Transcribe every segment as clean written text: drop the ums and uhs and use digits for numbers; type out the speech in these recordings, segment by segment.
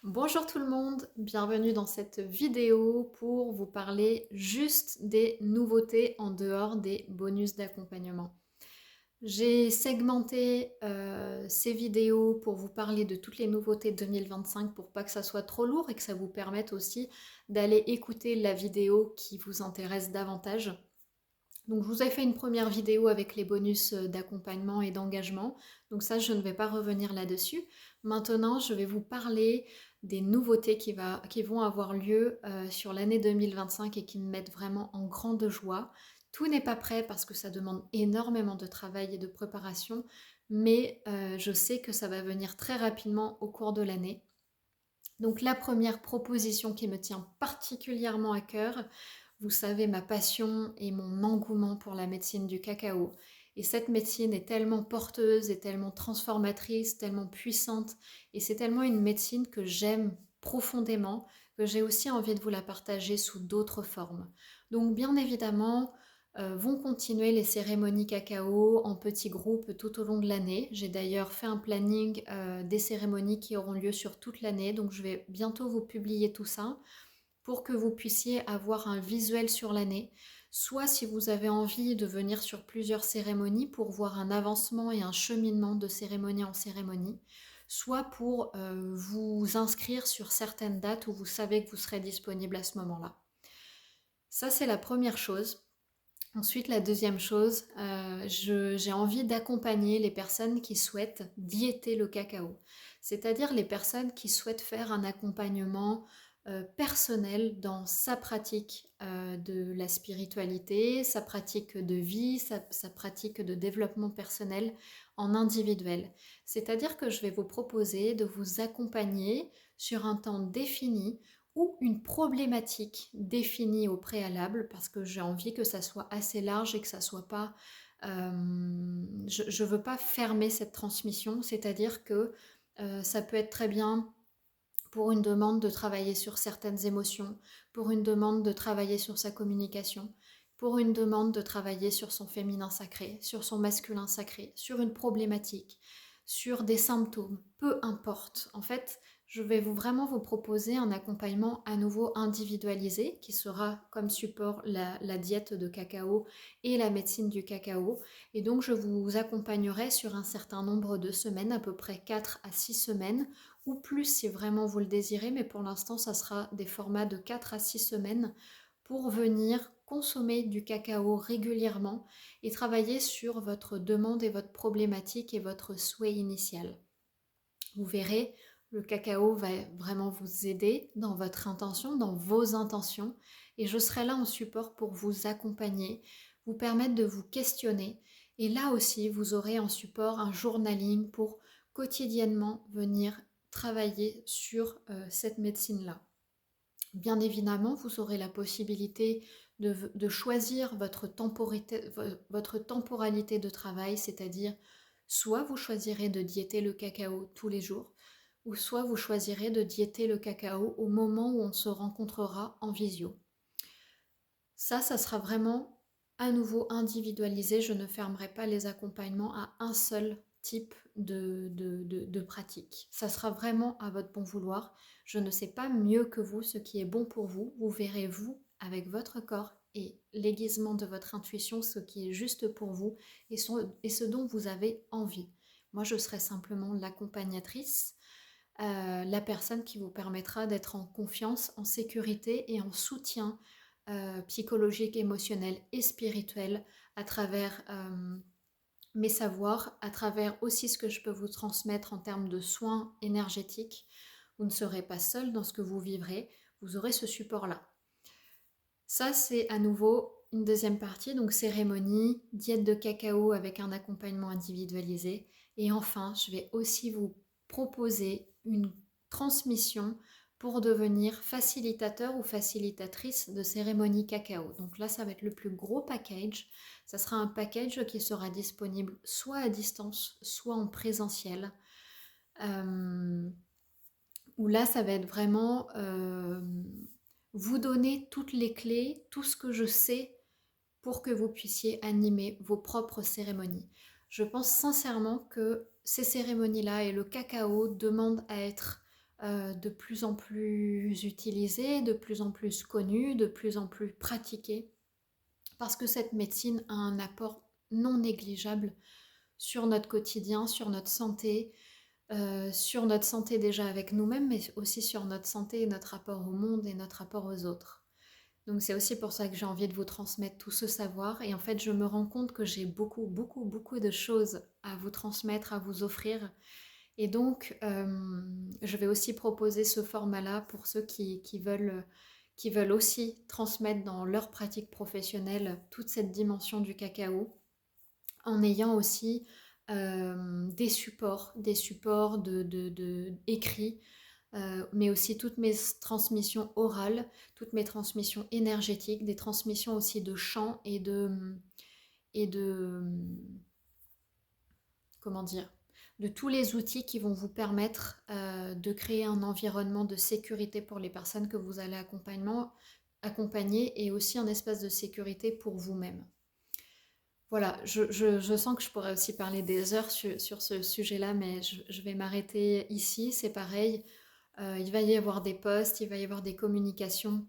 Bonjour tout le monde, bienvenue dans cette vidéo pour vous parler juste des nouveautés en dehors des bonus d'accompagnement. J'ai segmenté ces vidéos pour vous parler de toutes les nouveautés 2025 pour pas que ça soit trop lourd et que ça vous permette aussi d'aller écouter la vidéo qui vous intéresse davantage. Donc je vous ai fait une première vidéo avec les bonus d'accompagnement et d'engagement. Donc ça, je ne vais pas revenir là-dessus. Maintenant, je vais vous parler des nouveautés qui vont avoir lieu sur l'année 2025 et qui me mettent vraiment en grande joie. Tout n'est pas prêt parce que ça demande énormément de travail et de préparation, mais je sais que ça va venir très rapidement au cours de l'année. Donc la première proposition qui me tient particulièrement à cœur, vous savez ma passion et mon engouement pour la médecine du cacao. Et cette médecine est tellement porteuse et tellement transformatrice, tellement puissante. Et c'est tellement une médecine que j'aime profondément que j'ai aussi envie de vous la partager sous d'autres formes. Donc bien évidemment, vont continuer les cérémonies cacao en petits groupes tout au long de l'année. J'ai d'ailleurs fait un planning des cérémonies qui auront lieu sur toute l'année, donc je vais bientôt vous publier tout ça pour que vous puissiez avoir un visuel sur l'année. Soit si vous avez envie de venir sur plusieurs cérémonies pour voir un avancement et un cheminement de cérémonie en cérémonie, soit pour vous inscrire sur certaines dates où vous savez que vous serez disponible à ce moment-là. Ça, c'est la première chose. Ensuite, la deuxième chose, j'ai envie d'accompagner les personnes qui souhaitent diéter le cacao, c'est-à-dire les personnes qui souhaitent faire un accompagnement personnel dans sa pratique de la spiritualité, sa pratique de vie, sa pratique de développement personnel en individuel. C'est-à-dire que je vais vous proposer de vous accompagner sur un temps défini ou une problématique définie au préalable parce que j'ai envie que ça soit assez large et que ça soit pas je veux pas fermer cette transmission, c'est-à-dire que ça peut être très bien pour une demande de travailler sur certaines émotions, pour une demande de travailler sur sa communication, pour une demande de travailler sur son féminin sacré, sur son masculin sacré, sur une problématique, sur des symptômes, peu importe. En fait, je vais vraiment vous proposer un accompagnement à nouveau individualisé qui sera comme support la diète de cacao et la médecine du cacao. Et donc, je vous accompagnerai sur un certain nombre de semaines, à peu près 4 à 6 semaines, ou plus si vraiment vous le désirez, mais pour l'instant, ça sera des formats de 4 à 6 semaines pour venir consommer du cacao régulièrement et travailler sur votre demande et votre problématique et votre souhait initial. Vous verrez, le cacao va vraiment vous aider dans votre intention, dans vos intentions, et je serai là en support pour vous accompagner, vous permettre de vous questionner. Et là aussi, vous aurez en support un journaling pour quotidiennement venir travailler sur cette médecine-là. Bien évidemment, vous aurez la possibilité de choisir votre temporalité de travail, c'est-à-dire soit vous choisirez de diéter le cacao tous les jours, ou soit vous choisirez de diéter le cacao au moment où on se rencontrera en visio. Ça sera vraiment à nouveau individualisé. Je ne fermerai pas les accompagnements à un seul type de pratique. Ça sera vraiment à votre bon vouloir. Je ne sais pas mieux que vous ce qui est bon pour vous. Vous verrez vous, avec votre corps et l'aiguisement de votre intuition, ce qui est juste pour vous et ce dont vous avez envie. Moi, je serai simplement l'accompagnatrice, la personne qui vous permettra d'être en confiance, en sécurité et en soutien psychologique, émotionnel et spirituel à travers mes savoirs, à travers aussi ce que je peux vous transmettre en termes de soins énergétiques. Vous ne serez pas seul dans ce que vous vivrez, vous aurez ce support-là. Ça, c'est à nouveau une deuxième partie, donc cérémonie, diète de cacao avec un accompagnement individualisé. Et enfin, je vais aussi vous proposer une transmission pour devenir facilitateur ou facilitatrice de cérémonie cacao. Donc là, ça va être le plus gros package. Ça sera un package qui sera disponible soit à distance, soit en présentiel. Où là, ça va être vraiment vous donner toutes les clés, tout ce que je sais pour que vous puissiez animer vos propres cérémonies. Je pense sincèrement que ces cérémonies-là et le cacao demandent à être de plus en plus utilisée, de plus en plus connue, de plus en plus pratiquée, parce que cette médecine a un apport non négligeable sur notre quotidien, sur notre santé déjà avec nous-mêmes, mais aussi sur notre santé et notre rapport au monde et notre rapport aux autres. Donc c'est aussi pour ça que j'ai envie de vous transmettre tout ce savoir. Et en fait, je me rends compte que j'ai beaucoup, beaucoup, beaucoup de choses à vous transmettre, à vous offrir. Et donc, je vais aussi proposer ce format-là pour ceux qui veulent aussi transmettre dans leur pratique professionnelle toute cette dimension du cacao, en ayant aussi des supports écrits, mais aussi toutes mes transmissions orales, toutes mes transmissions énergétiques, des transmissions aussi de chant et de comment dire, de tous les outils qui vont vous permettre de créer un environnement de sécurité pour les personnes que vous allez accompagner et aussi un espace de sécurité pour vous-même. Voilà, je sens que je pourrais aussi parler des heures sur ce sujet-là, mais je vais m'arrêter ici. C'est pareil, il va y avoir des posts, il va y avoir des communications,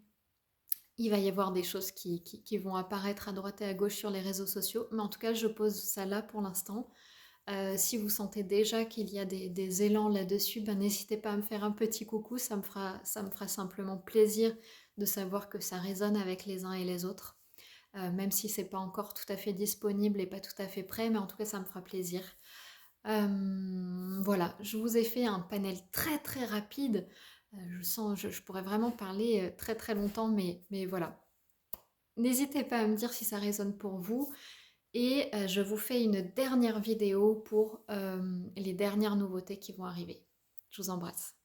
il va y avoir des choses qui vont apparaître à droite et à gauche sur les réseaux sociaux. Mais en tout cas, je pose ça là pour l'instant. Si vous sentez déjà qu'il y a des élans là-dessus, ben, n'hésitez pas à me faire un petit coucou, ça me fera simplement plaisir de savoir que ça résonne avec les uns et les autres. Même si c'est pas encore tout à fait disponible et pas tout à fait prêt, mais en tout cas ça me fera plaisir. Voilà, je vous ai fait un panel très très rapide. Je pourrais vraiment parler très très longtemps, mais voilà. N'hésitez pas à me dire si ça résonne pour vous. Et je vous fais une dernière vidéo pour les dernières nouveautés qui vont arriver. Je vous embrasse.